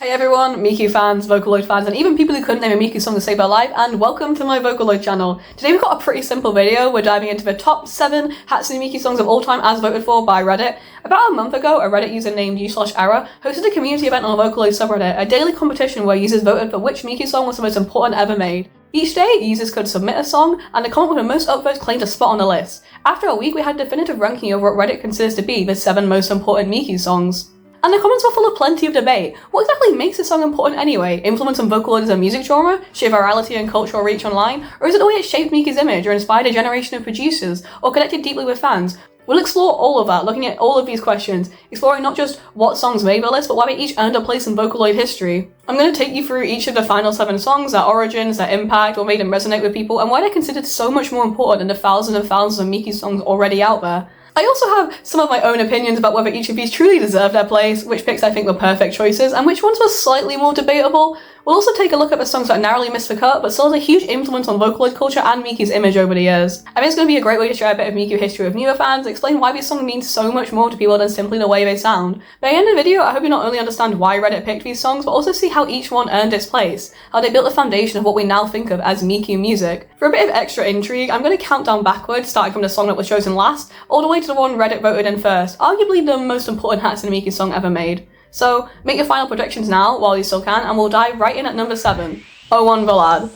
Hey everyone, Miku fans, Vocaloid fans, and even people who couldn't name a Miku song to save their life, and welcome to my Vocaloid channel. Today we've got a pretty simple video. We're diving into the top 7 Hatsune Miku songs of all time as voted for by Reddit. About a month ago, a Reddit user named u/error hosted a community event on the Vocaloid subreddit, a daily competition where users voted for which Miku song was the most important ever made. Each day, users could submit a song, and the comment with the most upvotes claimed a spot on the list. After a week, we had a definitive ranking of what Reddit considers to be the 7 most important Miku songs. And the comments were full of plenty of debate. What exactly makes this song important anyway? Influence on Vocaloid as a music genre? Sheer virality and cultural reach online? Or is it the way it shaped Miku's image or inspired a generation of producers? Or connected deeply with fans? We'll explore all of that, looking at all of these questions, exploring not just what songs made the list, but why they each earned a place in Vocaloid history. I'm going to take you through each of the final 7 songs, their origins, their impact, what made them resonate with people, and why they're considered so much more important than the thousands and thousands of Miku songs already out there. I also have some of my own opinions about whether each of these truly deserve their place, which picks I think were perfect choices, and which ones were slightly more debatable. We'll also take a look at the songs that narrowly missed the cut, but still has a huge influence on Vocaloid culture and Miku's image over the years. I think it's going to be a great way to share a bit of Miku history with newer fans, explain why this song means so much more to people than simply the way they sound. By the end of the video, I hope you not only understand why Reddit picked these songs, but also see how each one earned its place, how they built the foundation of what we now think of as Miku music. For a bit of extra intrigue, I'm going to count down backwards, starting from the song that was chosen last, all the way to the one Reddit voted in first, arguably the most important Hatsune Miku song ever made. So, make your final predictions now, while you still can, and we'll dive right in at number 7, 01 Ballad.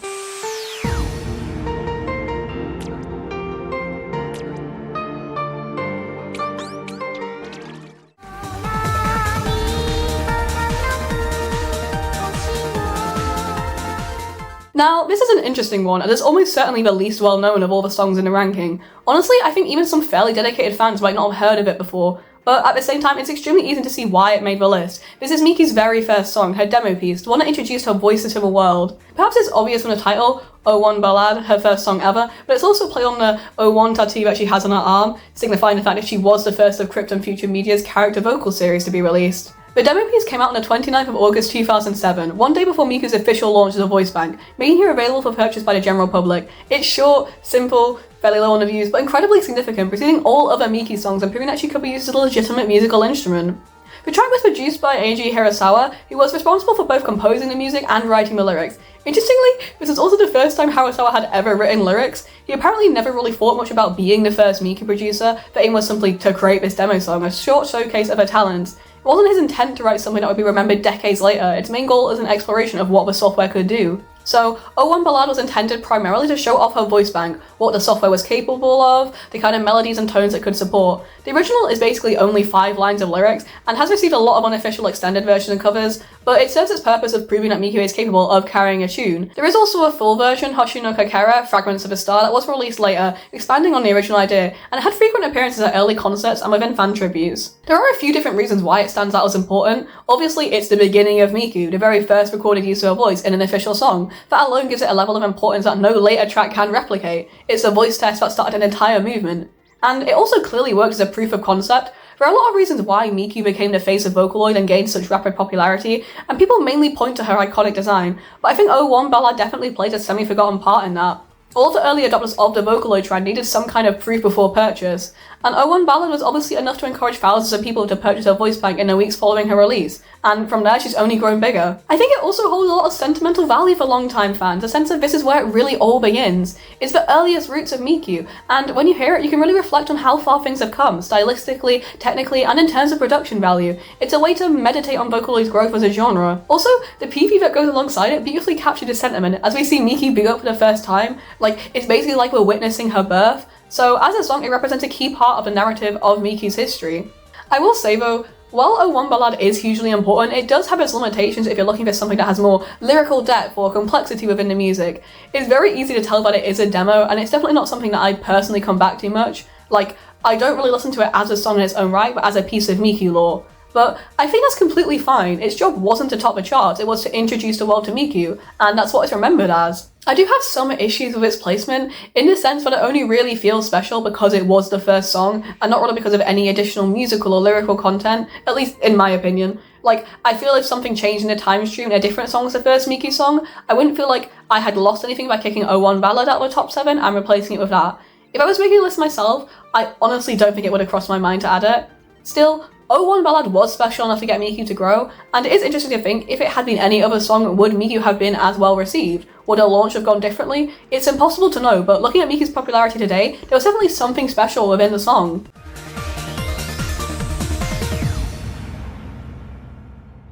Now, this is an interesting one, and it's almost certainly the least well known of all the songs in the ranking. Honestly, I think even some fairly dedicated fans might not have heard of it before, but at the same time, it's extremely easy to see why it made the list. This is Miku's very first song, her demo piece, the one that introduced her voices to the world. Perhaps it's obvious from the title, 01 Ballad, her first song ever, but it's also a play on the 01 tattoo that she has on her arm, signifying the fact that she was the first of Krypton Future Media's character vocal series to be released. The demo piece came out on the 29th of August 2007, one day before Miku's official launch as a voice bank, making her available for purchase by the general public. It's short, simple, fairly low on the views, but incredibly significant, preceding all other Miku songs and proving that she could be used as a legitimate musical instrument. The track was produced by Eiji Hirasawa, who was responsible for both composing the music and writing the lyrics. Interestingly, this is also the first time Hirasawa had ever written lyrics. He apparently never really thought much about being the first Miku producer. The aim was simply to create this demo song, a short showcase of her talents. It wasn't his intent to write something that would be remembered decades later. Its main goal is an exploration of what the software could do. So, 01 Ballad was intended primarily to show off her voice bank, what the software was capable of, the kind of melodies and tones it could support. The original is basically only 5 lines of lyrics, and has received a lot of unofficial extended versions and covers, but it serves its purpose of proving that Miku is capable of carrying a tune. There is also a full version, Hoshu no Kakera, Fragments of a Star, that was released later, expanding on the original idea, and it had frequent appearances at early concerts and within fan tributes. There are a few different reasons why it stands out as important. Obviously, it's the beginning of Miku, the very first recorded use of her voice in an official song. That alone gives it a level of importance that no later track can replicate. It's a voice test that started an entire movement. And it also clearly works as a proof of concept. There are a lot of reasons why Miku became the face of Vocaloid and gained such rapid popularity, and people mainly point to her iconic design, but I think 01 Ballad definitely played a semi-forgotten part in that. All the early adopters of the Vocaloid trend needed some kind of proof before purchase, and 01 Ballad was obviously enough to encourage thousands of people to purchase her voice bank in the weeks following her release, and from there she's only grown bigger. I think it also holds a lot of sentimental value for longtime fans, a sense of this is where it really all begins. It's the earliest roots of Miku, and when you hear it you can really reflect on how far things have come, stylistically, technically, and in terms of production value. It's a way to meditate on Vocaloid's growth as a genre. Also, the PV that goes alongside it beautifully captured this sentiment as we see Miku big up for the first time. Like, it's basically like we're witnessing her birth. So as a song, it represents a key part of the narrative of Miku's history. I will say though, while 01 Ballad is hugely important, it does have its limitations if you're looking for something that has more lyrical depth or complexity within the music. It's very easy to tell that it is a demo, and it's definitely not something that I personally come back to much. Like, I don't really listen to it as a song in its own right, but as a piece of Miku lore. But I think that's completely fine. Its job wasn't to top the charts, it was to introduce the world to Miku, and that's what it's remembered as. I do have some issues with its placement, in the sense that it only really feels special because it was the first song, and not really because of any additional musical or lyrical content, at least in my opinion. Like, I feel if something changed in the time stream and a different song was the first Miku song, I wouldn't feel like I had lost anything by kicking 01 Ballad out of the top 7 and replacing it with that. If I was making a list myself, I honestly don't think it would have crossed my mind to add it. Still, 01 Ballad was special enough to get Miku to grow, and it is interesting to think if it had been any other song, would Miku have been as well received? Would her launch have gone differently? It's impossible to know, but looking at Miku's popularity today, there was definitely something special within the song.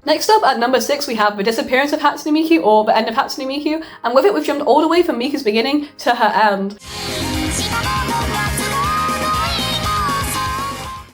Next up, at number 6, we have the disappearance of Hatsune Miku, or the end of Hatsune Miku, and with it we've jumped all the way from Miku's beginning to her end.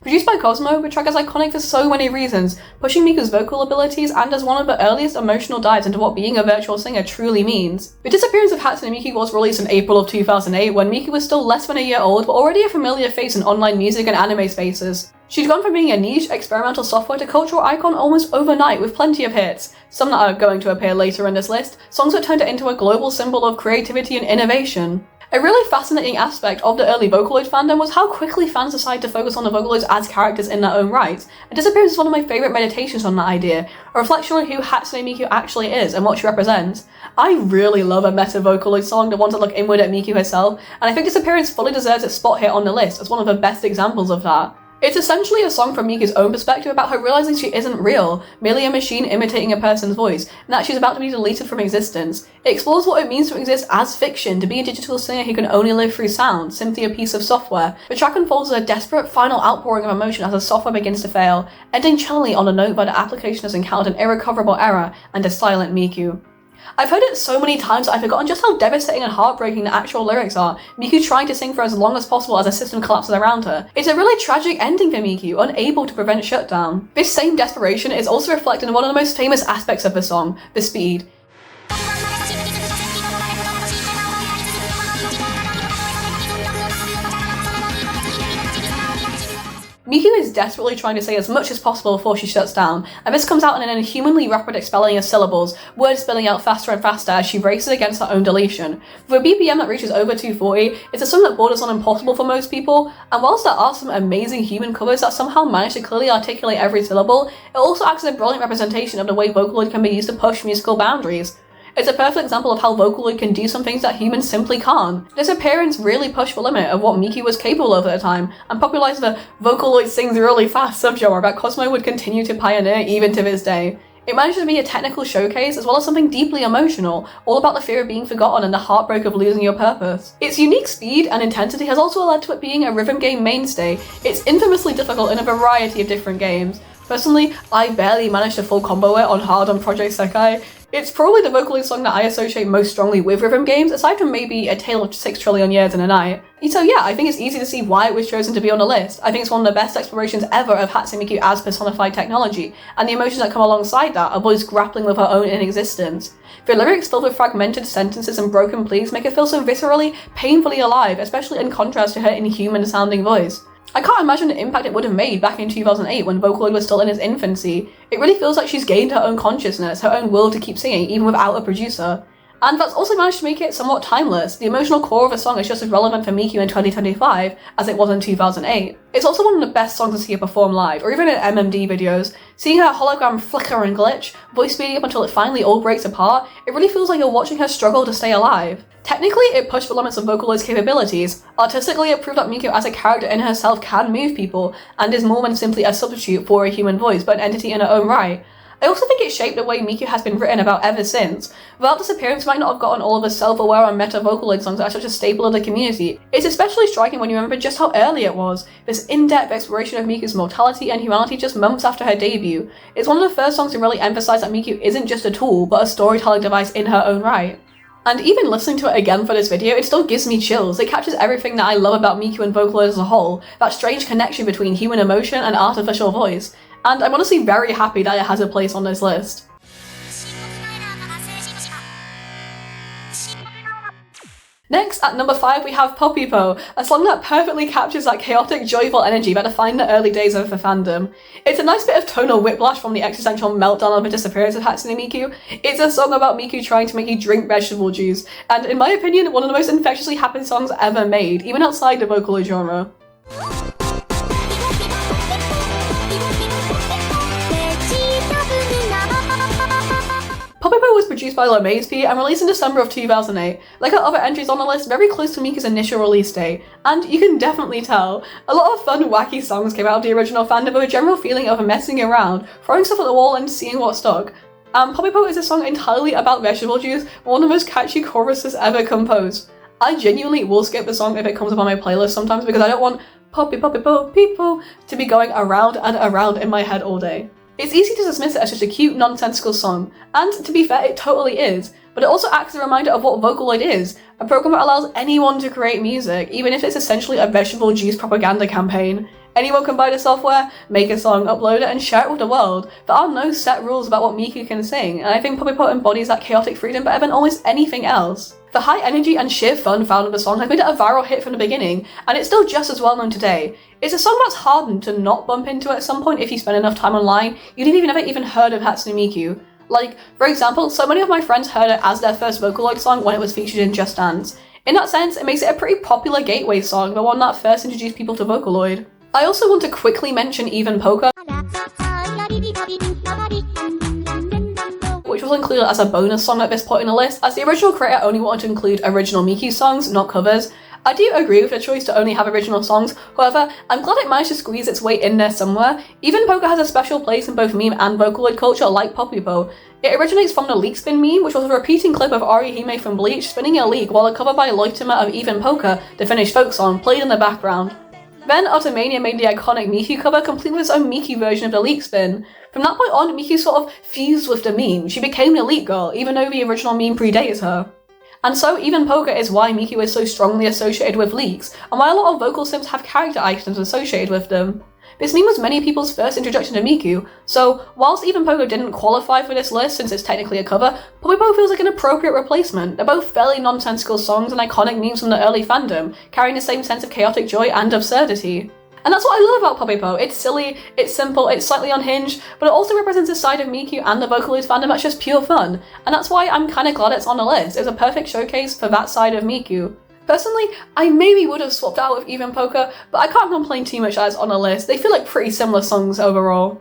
Produced by Cosmo, the track is iconic for so many reasons, pushing Miku's vocal abilities and as one of the earliest emotional dives into what being a virtual singer truly means. The disappearance of Hatsune Miku was released in April of 2008 when Miku was still less than a year old but already a familiar face in online music and anime spaces. She'd gone from being a niche, experimental software to cultural icon almost overnight with plenty of hits, some that are going to appear later in this list, songs that turned her into a global symbol of creativity and innovation. A really fascinating aspect of the early Vocaloid fandom was how quickly fans decided to focus on the Vocaloids as characters in their own right. And Disappearance is one of my favourite meditations on that idea, a reflection on who Hatsune Miku actually is and what she represents. I really love a meta Vocaloid song that wants to look inward at Miku herself, and I think Disappearance fully deserves its spot here on the list as one of the best examples of that. It's essentially a song from Miku's own perspective about her realizing she isn't real, merely a machine imitating a person's voice, and that she's about to be deleted from existence. It explores what it means to exist as fiction, to be a digital singer who can only live through sound, simply a piece of software. The track unfolds as a desperate final outpouring of emotion as the software begins to fail, ending chillingly on a note where the application has encountered an irrecoverable error and a silent Miku. I've heard it so many times that I've forgotten just how devastating and heartbreaking the actual lyrics are, Miku trying to sing for as long as possible as the system collapses around her. It's a really tragic ending for Miku, unable to prevent shutdown. This same desperation is also reflected in one of the most famous aspects of the song, the speed. Miku is desperately trying to say as much as possible before she shuts down, and this comes out in an inhumanly rapid expelling of syllables, words spilling out faster and faster as she races against her own deletion. With a BPM that reaches over 240, it's a song that borders on impossible for most people, and whilst there are some amazing human covers that somehow manage to clearly articulate every syllable, it also acts as a brilliant representation of the way Vocaloid can be used to push musical boundaries. It's a perfect example of how Vocaloid can do some things that humans simply can't. Disappearance really pushed the limit of what Miku was capable of at the time, and popularized the Vocaloid sings really fast subgenre that Cosmo would continue to pioneer even to this day. It managed to be a technical showcase as well as something deeply emotional, all about the fear of being forgotten and the heartbreak of losing your purpose. Its unique speed and intensity has also led to it being a rhythm game mainstay. It's infamously difficult in a variety of different games. Personally, I barely managed to full combo it on hard on Project Sekai. It's probably the Vocaloid song that I associate most strongly with rhythm games, aside from maybe A Tale of 6 Trillion Years in a Night. So yeah, I think it's easy to see why it was chosen to be on the list. I think it's one of the best explorations ever of Hatsune Miku as personified technology, and the emotions that come alongside that, a voice grappling with her own inexistence. The lyrics filled with fragmented sentences and broken pleas make it feel so viscerally, painfully alive, especially in contrast to her inhuman-sounding voice. I can't imagine the impact it would have made back in 2008 when Vocaloid was still in its infancy. It really feels like she's gained her own consciousness, her own will to keep singing, even without a producer. And that's also managed to make it somewhat timeless. The emotional core of the song is just as relevant for Miku in 2025 as it was in 2008. It's also one of the best songs to see her perform live, or even in MMD videos. Seeing her hologram flicker and glitch, voice speeding up until it finally all breaks apart, it really feels like you're watching her struggle to stay alive. Technically, it pushed the limits of Vocaloid's capabilities. Artistically, it proved that Miku as a character in herself can move people, and is more than simply a substitute for a human voice, but an entity in her own right. I also think it shaped the way Miku has been written about ever since. Without Disappearance, we might not have gotten all of the self-aware and meta Vocaloid songs that are such a staple of the community. It's especially striking when you remember just how early it was, this in-depth exploration of Miku's mortality and humanity just months after her debut. It's one of the first songs to really emphasize that Miku isn't just a tool, but a storytelling device in her own right. And even listening to it again for this video, it still gives me chills. It captures everything that I love about Miku and Vocaloid as a whole, that strange connection between human emotion and artificial voice. And I'm honestly very happy that it has a place on this list. Next, at number 5, we have Puppy Po, a song that perfectly captures that chaotic, joyful energy that defined the early days of the fandom. It's a nice bit of tonal whiplash from the existential meltdown of the disappearance of Hatsune Miku. It's a song about Miku trying to make you drink vegetable juice, and in my opinion, one of the most infectiously happy songs ever made, even outside the Vocaloid genre. Puppy Po was produced by LeMaze and released in December of 2008. Like her other entries on the list, very close to Miku's initial release date. And you can definitely tell, a lot of fun, wacky songs came out of the original fandom with a general feeling of messing around, throwing stuff at the wall and seeing what stuck. Poppypo is a song entirely about vegetable juice, one of the most catchy choruses ever composed. I genuinely will skip the song if it comes up on my playlist sometimes because I don't want poppy poppy po people to be going around and around in my head all day. It's easy to dismiss it as just a cute, nonsensical song, and to be fair, it totally is, but it also acts as a reminder of what Vocaloid is, a program that allows anyone to create music, even if it's essentially a vegetable juice propaganda campaign. Anyone can buy the software, make a song, upload it, and share it with the world. There are no set rules about what Miku can sing, and I think Poppypo embodies that chaotic freedom better than almost anything else. The high energy and sheer fun found in the song has made it a viral hit from the beginning, and it's still just as well known today. It's a song that's hardened to not bump into at some point if you spend enough time online. You didn't even heard of Hatsune Miku. Like, for example, so many of my friends heard it as their first Vocaloid song when it was featured in Just Dance. In that sense, it makes it a pretty popular gateway song, the one that first introduced people to Vocaloid. I also want to quickly mention Even Poker, which was included as a bonus song at this point in the list, as the original creator only wanted to include original Miku songs, not covers. I do agree with the choice to only have original songs, however, I'm glad it managed to squeeze its way in there somewhere. Even Poker has a special place in both meme and Vocaloid culture like Poppypo. It originates from the leak spin meme, which was a repeating clip of Arihime from Bleach spinning a leak while a cover by Loitimer of Even Poker, the Finnish folk song, played in the background. Then Automania made the iconic Miku cover, complete with its own Miku version of the leak spin. From that point on, Miku sort of fused with the meme. She became the leak girl, even though the original meme predates her. And so Even Poker is why Miku is so strongly associated with leaks, and why a lot of vocal sims have character items associated with them. This meme was many people's first introduction to Miku, so whilst Even Poker didn't qualify for this list since it's technically a cover, Poppypo feels like an appropriate replacement. They're both fairly nonsensical songs and iconic memes from the early fandom, carrying the same sense of chaotic joy and absurdity. And that's what I love about Poppypo. It's silly, it's simple, it's slightly unhinged, but it also represents a side of Miku and the Vocaloid fandom that's just pure fun, and that's why I'm kinda glad it's on the list. It's a perfect showcase for that side of Miku. Personally, I maybe would have swapped out with Even Poker, but I can't complain too much as it's on the list. They feel like pretty similar songs overall.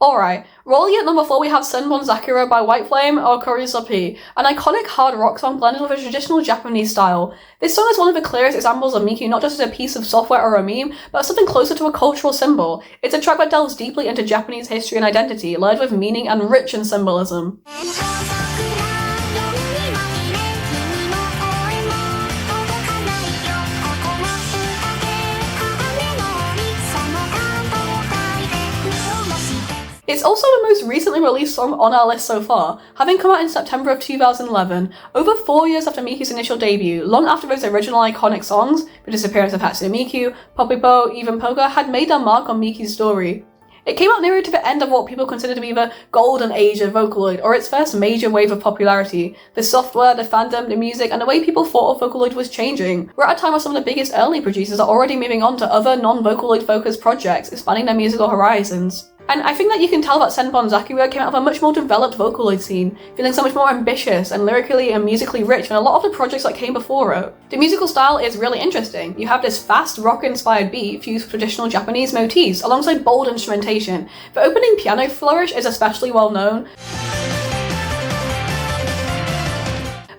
Alright, rolling at number 4 we have Senbon Zakura by White Flame or Korusa P, an iconic hard rock song blended with a traditional Japanese style. This song is one of the clearest examples of Miku not just as a piece of software or a meme, but as something closer to a cultural symbol. It's a track that delves deeply into Japanese history and identity, layered with meaning and rich in symbolism. It's also the most recently released song on our list so far, having come out in September of 2011, over 4 years after Miku's initial debut, long after those original iconic songs, the disappearance of Hatsune Miku, Poppypo, Even Poker, had made their mark on Miku's story. It came out nearer to the end of what people consider to be the golden age of Vocaloid, or its first major wave of popularity. The software, the fandom, the music, and the way people thought of Vocaloid was changing. We're at a time where some of the biggest early producers are already moving on to other non-Vocaloid focused projects, expanding their musical horizons. And I think that you can tell that Senbon Zakura came out of a much more developed Vocaloid scene, feeling so much more ambitious and lyrically and musically rich than a lot of the projects that came before it. The musical style is really interesting. You have this fast rock-inspired beat fused with traditional Japanese motifs, alongside bold instrumentation. The opening piano flourish is especially well known.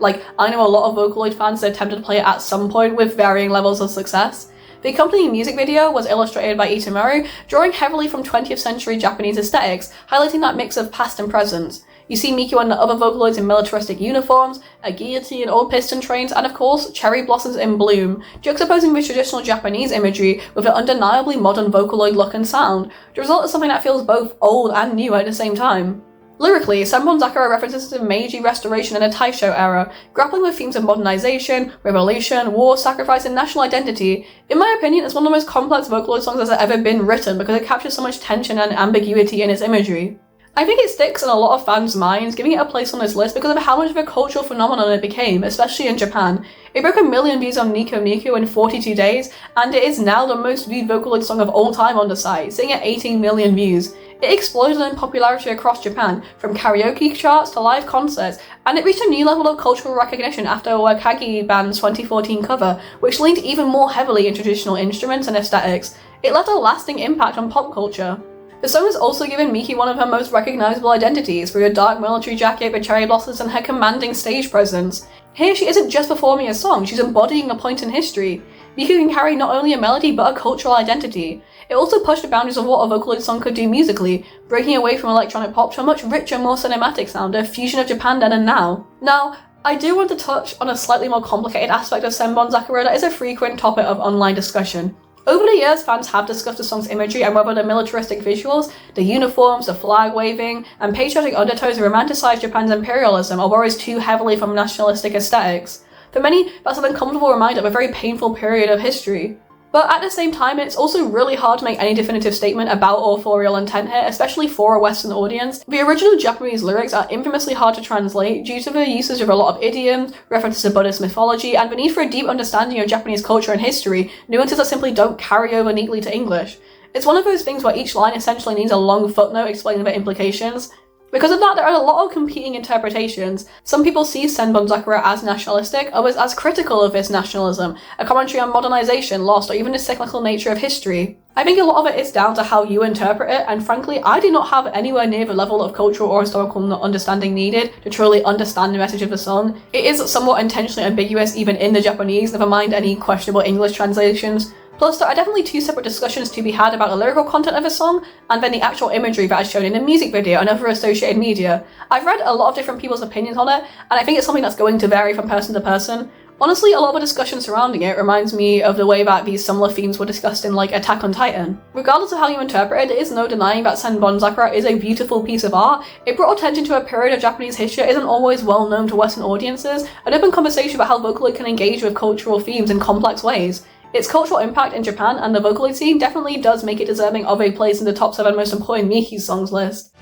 Like, I know a lot of Vocaloid fans that attempted to play it at some point with varying levels of success. The accompanying music video was illustrated by Itamaru, drawing heavily from 20th century Japanese aesthetics, highlighting that mix of past and present. You see Miku and the other Vocaloids in militaristic uniforms, a guillotine, old piston trains, and of course, cherry blossoms in bloom, juxtaposing the traditional Japanese imagery with an undeniably modern Vocaloid look and sound. The result is something that feels both old and new at the same time. Lyrically, Senbon Zakura references the Meiji Restoration and the Taisho era, grappling with themes of modernization, revolution, war, sacrifice, and national identity. In my opinion, it's one of the most complex Vocaloid songs that's ever been written because it captures so much tension and ambiguity in its imagery. I think it sticks in a lot of fans' minds, giving it a place on this list because of how much of a cultural phenomenon it became, especially in Japan. It broke 1 million views on Nico Nico in 42 days, and it is now the most viewed Vocaloid song of all time on the site, sitting at 18 million views. It exploded in popularity across Japan, from karaoke charts to live concerts, and it reached a new level of cultural recognition after Wakagi Band's 2014 cover, which leaned even more heavily in traditional instruments and aesthetics. It left a lasting impact on pop culture. The song has also given Miku one of her most recognisable identities through her dark military jacket with cherry blossoms and her commanding stage presence. Here she isn't just performing a song, she's embodying a point in history. Miku can carry not only a melody but a cultural identity. It also pushed the boundaries of what a Vocaloid song could do musically, breaking away from electronic pop to a much richer, more cinematic sound, a fusion of Japan then and now. Now, I do want to touch on a slightly more complicated aspect of Senbon Sakura that is a frequent topic of online discussion. Over the years, fans have discussed the song's imagery and whether the militaristic visuals, the uniforms, the flag waving, and patriotic undertones romanticize Japan's imperialism or borrows too heavily from nationalistic aesthetics. For many, that's an uncomfortable reminder of a very painful period of history. But at the same time, it's also really hard to make any definitive statement about authorial intent here, especially for a Western audience. The original Japanese lyrics are infamously hard to translate due to the usage of a lot of idioms, references to Buddhist mythology, and the need for a deep understanding of Japanese culture and history, nuances that simply don't carry over neatly to English. It's one of those things where each line essentially needs a long footnote explaining the implications. Because of that, there are a lot of competing interpretations. Some people see Senbon Sakura as nationalistic, others as critical of this nationalism, a commentary on modernization, loss, or even the cyclical nature of history. I think a lot of it is down to how you interpret it, and frankly, I do not have anywhere near the level of cultural or historical understanding needed to truly understand the message of the song. It is somewhat intentionally ambiguous even in the Japanese, never mind any questionable English translations. Plus, there are definitely two separate discussions to be had about the lyrical content of the song, and then the actual imagery that is shown in the music video and other associated media. I've read a lot of different people's opinions on it, and I think it's something that's going to vary from person to person. Honestly, a lot of the discussion surrounding it reminds me of the way that these similar themes were discussed in, like, Attack on Titan. Regardless of how you interpret it, there is no denying that Senbon Sakura is a beautiful piece of art. It brought attention to a period of Japanese history that isn't always well known to Western audiences, an open conversation about how Vocaloid can engage with cultural themes in complex ways. Its cultural impact in Japan and the Vocaloid scene definitely does make it deserving of a place in the top 7 most important Miku songs list.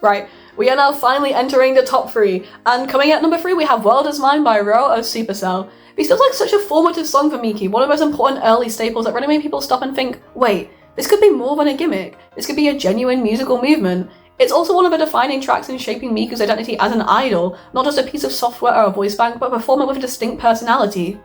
Right, we are now finally entering the top 3, and coming at number 3 we have World Is Mine by Ro of Supercell. This feels like such a formative song for Miku, one of those important early staples that really made people stop and think, wait, this could be more than a gimmick, this could be a genuine musical movement. It's also one of the defining tracks in shaping Miku's identity as an idol, not just a piece of software or a voice bank, but a performer with a distinct personality.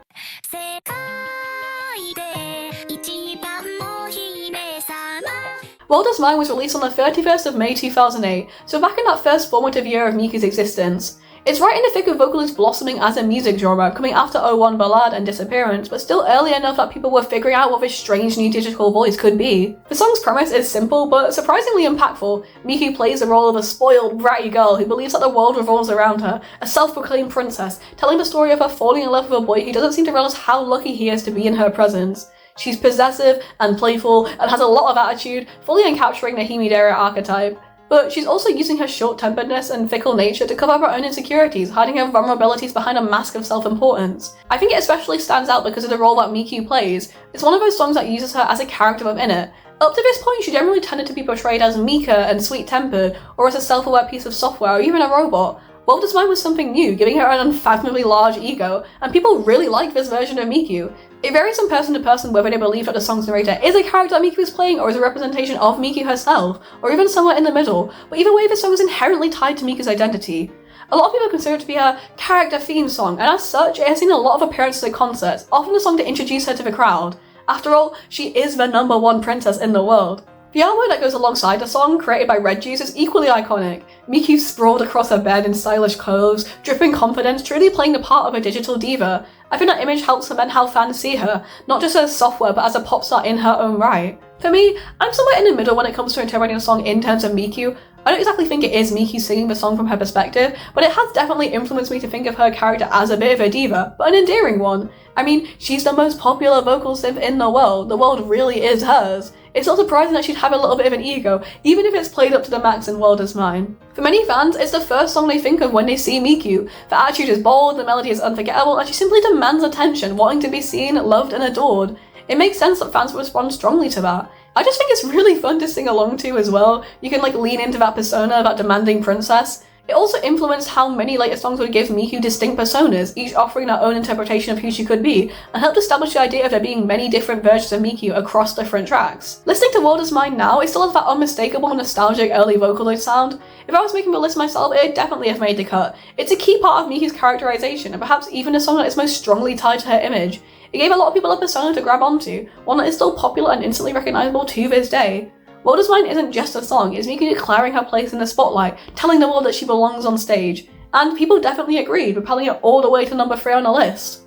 World Is Mine was released on the 31st of May 2008, so back in that first formative year of Miku's existence. It's right in the thick of Vocaloid's blossoming as a music genre, coming after 01 Ballade and Disappearance, but still early enough that people were figuring out what this strange new digital voice could be. The song's premise is simple, but surprisingly impactful. Miku plays the role of a spoiled, bratty girl who believes that the world revolves around her, a self-proclaimed princess, telling the story of her falling in love with a boy who doesn't seem to realize how lucky he is to be in her presence. She's possessive and playful and has a lot of attitude, fully encapturing the Himidera archetype. But she's also using her short-temperedness and fickle nature to cover up her own insecurities, hiding her vulnerabilities behind a mask of self-importance. I think it especially stands out because of the role that Miku plays. It's one of those songs that uses her as a character within it. Up to this point, she generally tended to be portrayed as meeker and sweet-tempered, or as a self-aware piece of software, or even a robot. World Is Mine was something new, giving her an unfathomably large ego, and people really like this version of Miku. It varies from person to person whether they believe that the song's narrator is a character that Miku is playing or is a representation of Miku herself, or even somewhere in the middle, but either way the song is inherently tied to Miku's identity. A lot of people consider it to be a character theme song, and as such, it has seen a lot of appearances at concerts, often a song to introduce her to the crowd. After all, she is the #1 princess in the world. The artwork that goes alongside the song, created by Red Juice, is equally iconic. Miku sprawled across her bed in stylish clothes, dripping confidence, truly playing the part of a digital diva. I think that image helps cement how fans see her, not just as software but as a pop star in her own right. For me, I'm somewhere in the middle when it comes to interpreting a song in terms of Miku. I don't exactly think it is Miku singing the song from her perspective, but it has definitely influenced me to think of her character as a bit of a diva, but an endearing one. I mean, she's the most popular vocal synth in the world really is hers. It's not surprising that she'd have a little bit of an ego, even if it's played up to the max in World Is Mine. For many fans, it's the first song they think of when they see Miku. The attitude is bold, the melody is unforgettable, and she simply demands attention, wanting to be seen, loved, and adored. It makes sense that fans would respond strongly to that. I just think it's really fun to sing along to as well. You can lean into that persona, that demanding princess. It also influenced how many later songs would give Miku distinct personas, each offering their own interpretation of who she could be, and helped establish the idea of there being many different versions of Miku across different tracks. Listening to World Is Mine now, it still has that unmistakable, nostalgic early Vocaloid sound. If I was making the list myself, it'd definitely have made the cut. It's a key part of Miku's characterization, and perhaps even a song that is most strongly tied to her image. It gave a lot of people a persona to grab onto, one that is still popular and instantly recognisable to this day. World is Mine isn't just a song, it's Miku declaring her place in the spotlight, telling the world that she belongs on stage. And people definitely agreed, propelling it all the way to number 3 on the list.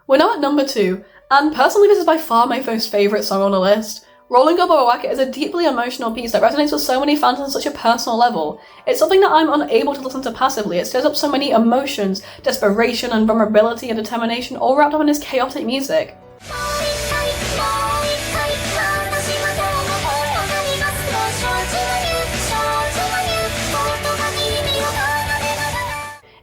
We're now at number 2, and personally this is by far my most favourite song on the list. Rolling Go by Waka is a deeply emotional piece that resonates with so many fans on such a personal level. It's something that I'm unable to listen to passively. It stirs up so many emotions, desperation and vulnerability and determination, all wrapped up in this chaotic music.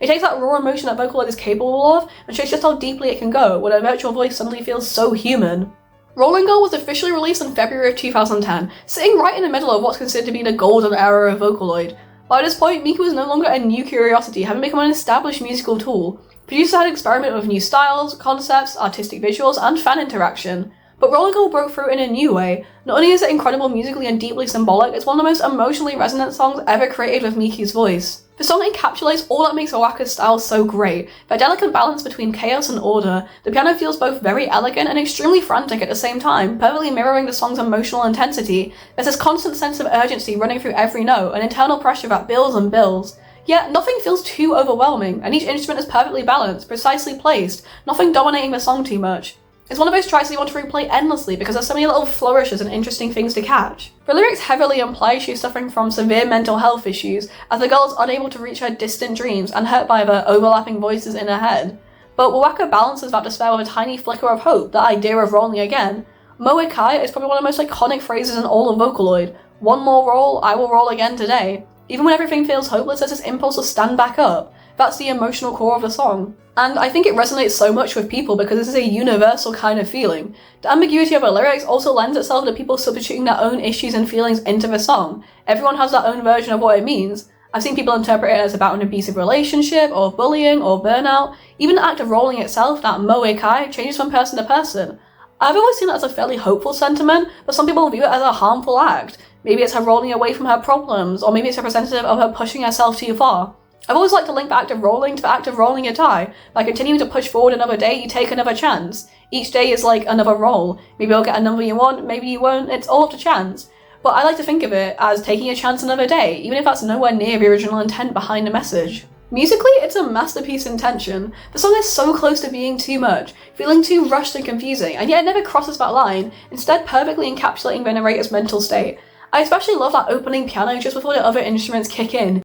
It takes that raw emotion that Vocaloid is capable of and shows just how deeply it can go when a virtual voice suddenly feels so human. Rolling Girl was officially released in February of 2010, sitting right in the middle of what's considered to be the golden era of Vocaloid. By this point, Miku was no longer a new curiosity, having become an established musical tool. Producers had experimented with new styles, concepts, artistic visuals, and fan interaction. But Rolling Girl broke through in a new way. Not only is it incredible musically and deeply symbolic, it's one of the most emotionally resonant songs ever created with Miku's voice. The song encapsulates all that makes Waka's style so great, the delicate balance between chaos and order. The piano feels both very elegant and extremely frantic at the same time, perfectly mirroring the song's emotional intensity. There's this constant sense of urgency running through every note, an internal pressure that builds and builds. Yet, nothing feels too overwhelming, and each instrument is perfectly balanced, precisely placed, nothing dominating the song too much. It's one of those tracks that you want to replay endlessly because there's so many little flourishes and interesting things to catch. The lyrics heavily imply she's suffering from severe mental health issues, as the girl is unable to reach her distant dreams and hurt by the overlapping voices in her head. But Waka balances that despair with a tiny flicker of hope, the idea of rolling again. Moe Kai is probably one of the most iconic phrases in all of Vocaloid. One more roll, I will roll again today. Even when everything feels hopeless, there's this impulse to stand back up. That's the emotional core of the song. And I think it resonates so much with people because this is a universal kind of feeling. The ambiguity of the lyrics also lends itself to people substituting their own issues and feelings into the song. Everyone has their own version of what it means. I've seen people interpret it as about an abusive relationship, or bullying, or burnout. Even the act of rolling itself, that moe kai, changes from person to person. I've always seen it as a fairly hopeful sentiment, but some people view it as a harmful act. Maybe it's her rolling away from her problems, or maybe it's representative of her pushing herself too far. I've always liked to link the act of rolling to the act of rolling a die. By continuing to push forward another day, you take another chance. Each day is like another roll. Maybe you'll get a number you want, maybe you won't, it's all up to chance. But I like to think of it as taking a chance another day, even if that's nowhere near the original intent behind the message. Musically, it's a masterpiece in tension. The song is so close to being too much, feeling too rushed and confusing, and yet it never crosses that line, instead perfectly encapsulating the narrator's mental state. I especially love that opening piano just before the other instruments kick in.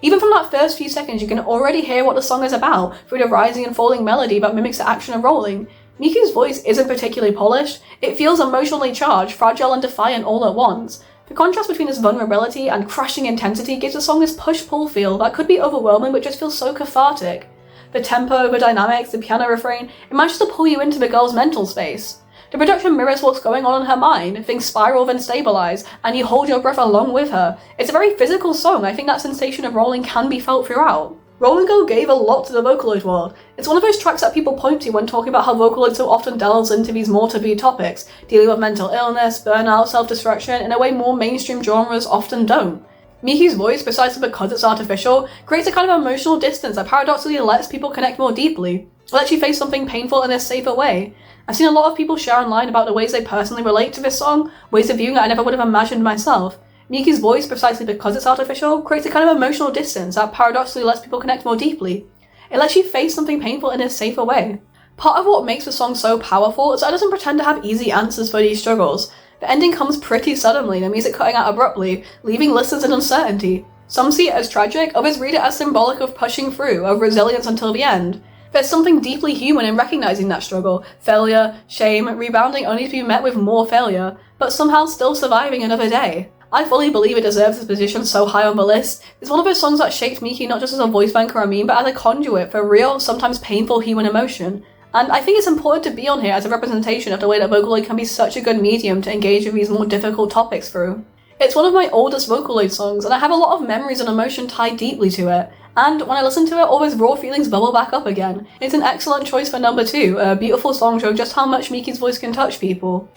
Even from that first few seconds, you can already hear what the song is about through the rising and falling melody that mimics the action of rolling. Miku's voice isn't particularly polished. It feels emotionally charged, fragile and defiant all at once. The contrast between this vulnerability and crushing intensity gives the song this push-pull feel that could be overwhelming but just feels so cathartic. The tempo, the dynamics, the piano refrain, it manages to pull you into the girl's mental space. The production mirrors what's going on in her mind, things spiral then stabilize, and you hold your breath along with her. It's a very physical song. I think that sensation of rolling can be felt throughout. Rolling Go gave a lot to the Vocaloid world. It's one of those tracks that people point to when talking about how Vocaloid so often delves into these more taboo topics, dealing with mental illness, burnout, self-destruction in a way more mainstream genres often don't. Miku's voice, precisely because it's artificial, creates a kind of emotional distance that paradoxically lets people connect more deeply. It lets you face something painful in a safer way. I've seen a lot of people share online about the ways they personally relate to this song, ways of viewing that I never would have imagined myself. Miku's voice, precisely because it's artificial, creates a kind of emotional distance that paradoxically lets people connect more deeply. It lets you face something painful in a safer way. Part of what makes the song so powerful is that it doesn't pretend to have easy answers for these struggles. The ending comes pretty suddenly, the music cutting out abruptly, leaving listeners in uncertainty. Some see it as tragic, others read it as symbolic of pushing through, of resilience until the end. There's something deeply human in recognizing that struggle, failure, shame, rebounding only to be met with more failure, but somehow still surviving another day. I fully believe it deserves its position so high on the list. It's one of those songs that shaped Miku not just as a voice bank or a meme, but as a conduit for real, sometimes painful human emotion. And I think it's important to be on here as a representation of the way that Vocaloid can be such a good medium to engage with these more difficult topics through. It's one of my oldest Vocaloid songs, and I have a lot of memories and emotion tied deeply to it. And when I listen to it, all those raw feelings bubble back up again. It's an excellent choice for number 2, a beautiful song showing just how much Miku's voice can touch people.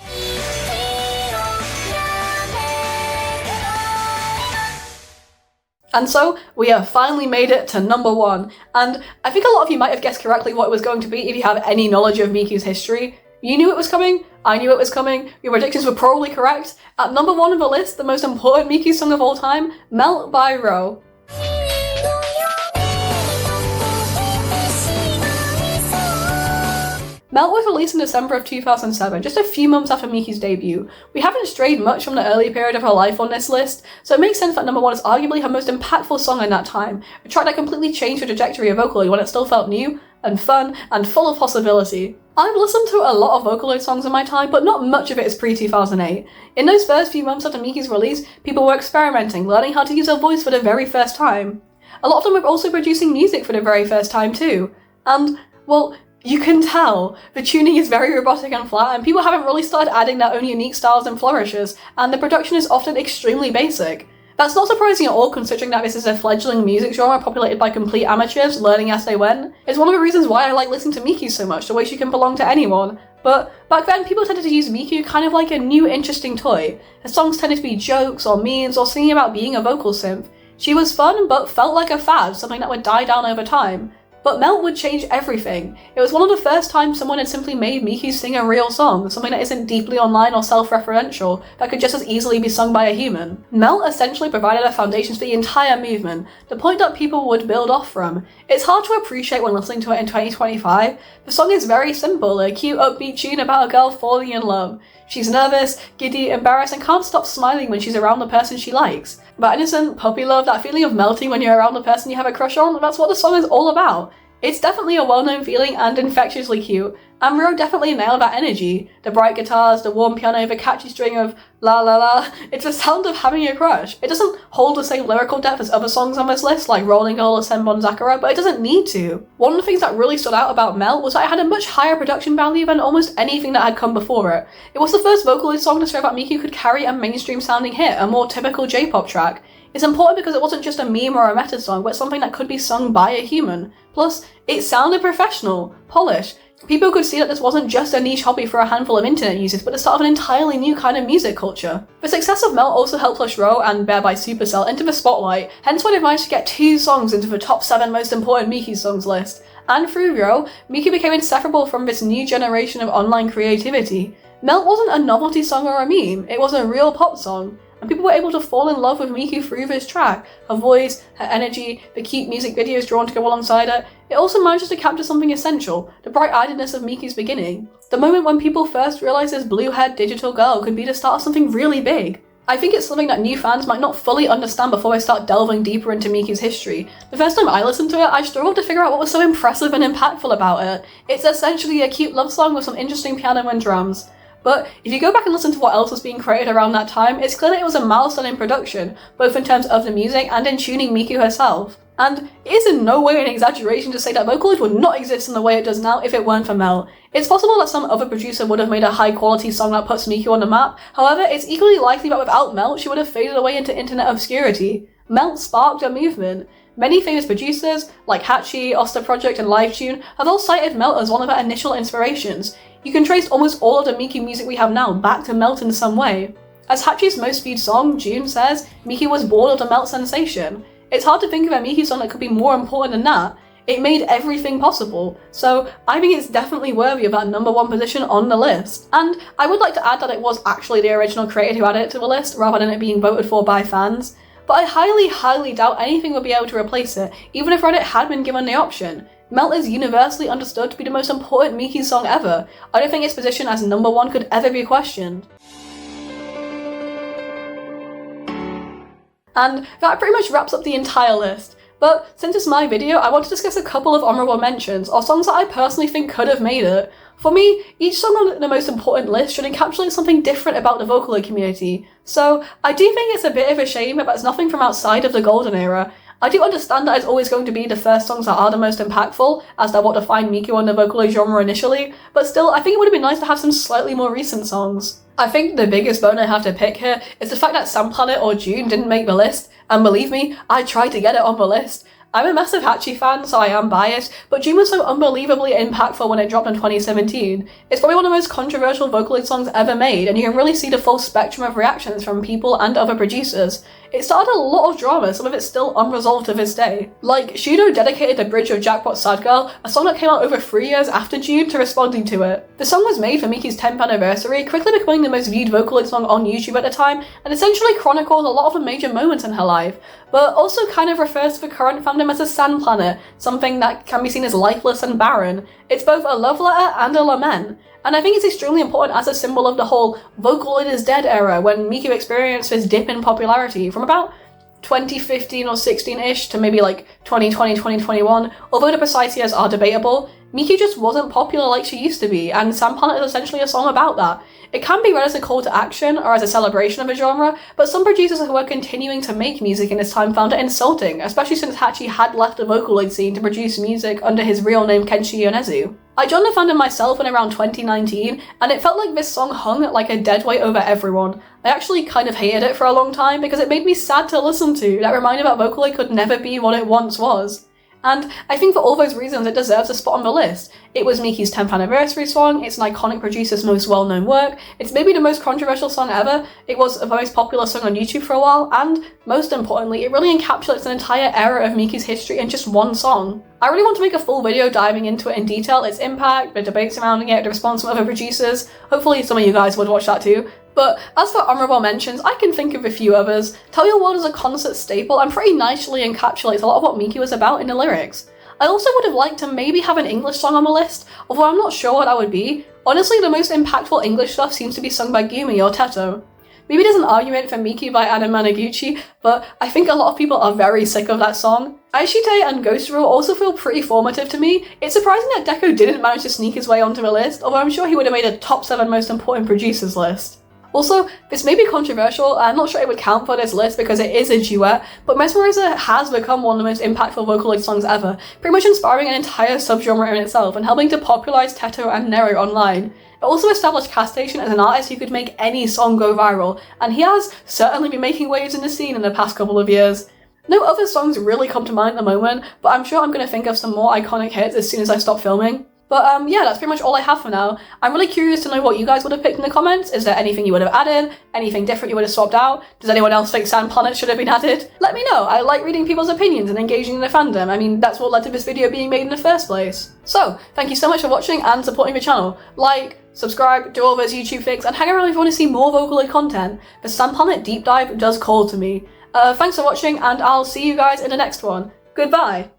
And so, we have finally made it to number 1, and I think a lot of you might have guessed correctly what it was going to be if you have any knowledge of Miku's history. You knew it was coming, I knew it was coming, your predictions were probably correct. At number 1 of the list, the most important Miku song of all time, Melt by Ro. Melt was released in December of 2007, just a few months after Miku's debut. We haven't strayed much from the early period of her life on this list, so it makes sense that number 1 is arguably her most impactful song in that time, a track that completely changed the trajectory of Vocaloid when it still felt new, and fun, and full of possibility. I've listened to a lot of Vocaloid songs in my time, but not much of it is pre-2008. In those first few months after Miku's release, people were experimenting, learning how to use their voice for the very first time. A lot of them were also producing music for the very first time too. And, well, you can tell, the tuning is very robotic and flat, and people haven't really started adding their own unique styles and flourishes, and the production is often extremely basic. That's not surprising at all, considering that this is a fledgling music genre populated by complete amateurs learning as they went. It's one of the reasons why I like listening to Miku so much, the way she can belong to anyone. But back then, people tended to use Miku kind of like a new interesting toy. Her songs tended to be jokes or memes or singing about being a vocal synth. She was fun, but felt like a fad, something that would die down over time. But Melt would change everything. It was one of the first times someone had simply made Miku sing a real song, something that isn't deeply online or self-referential, that could just as easily be sung by a human. Melt essentially provided the foundations for the entire movement, the point that people would build off from. It's hard to appreciate when listening to it in 2025. The song is very simple, a cute upbeat tune about a girl falling in love. She's nervous, giddy, embarrassed, and can't stop smiling when she's around the person she likes. That innocent puppy love, that feeling of melting when you're around the person you have a crush on, that's what the song is all about. It's definitely a well-known feeling and infectiously cute, and Ro definitely nailed that energy. The bright guitars, the warm piano, the catchy string of la la la, it's the sound of having a crush. It doesn't hold the same lyrical depth as other songs on this list, like Rolling Girl or Senbon Zakura, but it doesn't need to. One of the things that really stood out about Melt was that it had a much higher production value than almost anything that had come before it. It was the first Vocaloid song to show that Miku could carry a mainstream-sounding hit, a more typical J-pop track. It's important because it wasn't just a meme or a meta song, but something that could be sung by a human. Plus, it sounded professional, polished. People could see that this wasn't just a niche hobby for a handful of internet users, but the start of an entirely new kind of music culture. The success of Melt also helped push Ro and Bear by Supercell into the spotlight, hence why they managed to get 2 songs into the top 7 most important Miku songs list. And through Ro, Miku became inseparable from this new generation of online creativity. Melt wasn't a novelty song or a meme, it was a real pop song. And people were able to fall in love with Miku through this track. Her voice, her energy, the cute music videos drawn to go alongside it. It also manages to capture something essential, the bright-eyedness of Miku's beginning. The moment when people first realised this blue-haired digital girl could be the start of something really big. I think it's something that new fans might not fully understand before they start delving deeper into Miku's history. The first time I listened to it, I struggled to figure out what was so impressive and impactful about it. It's essentially a cute love song with some interesting piano and drums. But if you go back and listen to what else was being created around that time, it's clear that it was a milestone in production, both in terms of the music and in tuning Miku herself. And it is in no way an exaggeration to say that Vocaloid would not exist in the way it does now if it weren't for Melt. It's possible that some other producer would have made a high quality song that puts Miku on the map, however, it's equally likely that without Melt, she would have faded away into internet obscurity. Melt sparked a movement. Many famous producers, like Hachi, Oster Project, and Livetune, have all cited Melt as one of their initial inspirations. You can trace almost all of the Miku music we have now back to Melt in some way. As Hachi's most viewed song, June, says, Miku was born of the Melt sensation. It's hard to think of a Miku song that could be more important than that. It made everything possible, so I think it's definitely worthy of that number 1 position on the list. And I would like to add that it was actually the original creator who added it to the list, rather than it being voted for by fans. But I highly doubt anything would be able to replace it, even if Reddit had been given the option. Melt is universally understood to be the most important Miku song ever. I don't think its position as number 1 could ever be questioned. And that pretty much wraps up the entire list. But since it's my video, I want to discuss a couple of honourable mentions, or songs that I personally think could have made it. For me, each song on the most important list should encapsulate something different about the Vocaloid community. So I do think it's a bit of a shame that there's nothing from outside of the golden era. I do understand that it's always going to be the first songs that are the most impactful, as they're what defined Miku and the Vocaloid genre initially, but still, I think it would have been nice to have some slightly more recent songs. I think the biggest bone I have to pick here is the fact that Sun Planet or June didn't make the list, and believe me, I tried to get it on the list. I'm a massive Hachi fan, so I am biased, but June was so unbelievably impactful when it dropped in 2017. It's probably one of the most controversial Vocaloid songs ever made, and you can really see the full spectrum of reactions from people and other producers. It started a lot of drama, some of it still unresolved to this day. Like, Shudo dedicated the bridge of Jackpot Sad Girl, a song that came out over 3 years after June, to responding to it. The song was made for Miki's 10th anniversary, quickly becoming the most viewed Vocaloid song on YouTube at the time, and essentially chronicled a lot of the major moments in her life, but also kind of refers to the current fandom as a sand planet, something that can be seen as lifeless and barren. It's both a love letter and a lament. And I think it's extremely important as a symbol of the whole Vocaloid is dead era, when Miku experienced this dip in popularity from about 2015 or 16-ish to maybe like 2020, 2021. Although the precise years are debatable, Miku just wasn't popular like she used to be, and Sand Planet is essentially a song about that. It can be read as a call to action or as a celebration of a genre, but some producers who were continuing to make music in this time found it insulting, especially since Hachi had left the Vocaloid scene to produce music under his real name Kenshi Yonezu. I joined the fandom myself in around 2019, and it felt like this song hung like a dead weight over everyone. I actually kind of hated it for a long time because it made me sad to listen to, that reminder that Vocaloid could never be what it once was. And I think for all those reasons it deserves a spot on the list. It was Miki's 10th anniversary song, it's an iconic producer's most well-known work, it's maybe the most controversial song ever, it was the most popular song on YouTube for a while, and, most importantly, it really encapsulates an entire era of Miki's history in just one song. I really want to make a full video diving into it in detail, its impact, the debates surrounding it, the response from other producers. Hopefully some of you guys would watch that too. But as for honourable mentions, I can think of a few others. Tell Your World is a concert staple and pretty nicely encapsulates a lot of what Miku was about in the lyrics. I also would have liked to maybe have an English song on the list, although I'm not sure what that would be. Honestly, the most impactful English stuff seems to be sung by Gumi or Teto. Maybe there's an argument for Miki by Anna Managuchi, but I think a lot of people are very sick of that song. Aishite and Ghost Rule also feel pretty formative to me. It's surprising that Deco didn't manage to sneak his way onto the list, although I'm sure he would have made a top 7 most important producers list. Also, this may be controversial, I'm not sure it would count for this list because it is a duet, but Mesmerizer has become one of the most impactful Vocaloid songs ever, pretty much inspiring an entire subgenre in itself and helping to popularize Teto and Nero online. It also established Castation as an artist who could make any song go viral, and he has certainly been making waves in the scene in the past couple of years. No other songs really come to mind at the moment, but I'm sure I'm going to think of some more iconic hits as soon as I stop filming. But yeah, that's pretty much all I have for now. I'm really curious to know what you guys would have picked in the comments. Is there anything you would have added? Anything different you would have swapped out? Does anyone else think Sand Planet should have been added? Let me know. I like reading people's opinions and engaging in the fandom. I mean, that's what led to this video being made in the first place. So, thank you so much for watching and supporting the channel. Like, subscribe, do all those YouTube things, and hang around if you want to see more Vocaloid content. The Sand Planet deep dive does call to me. Thanks for watching, and I'll see you guys in the next one. Goodbye!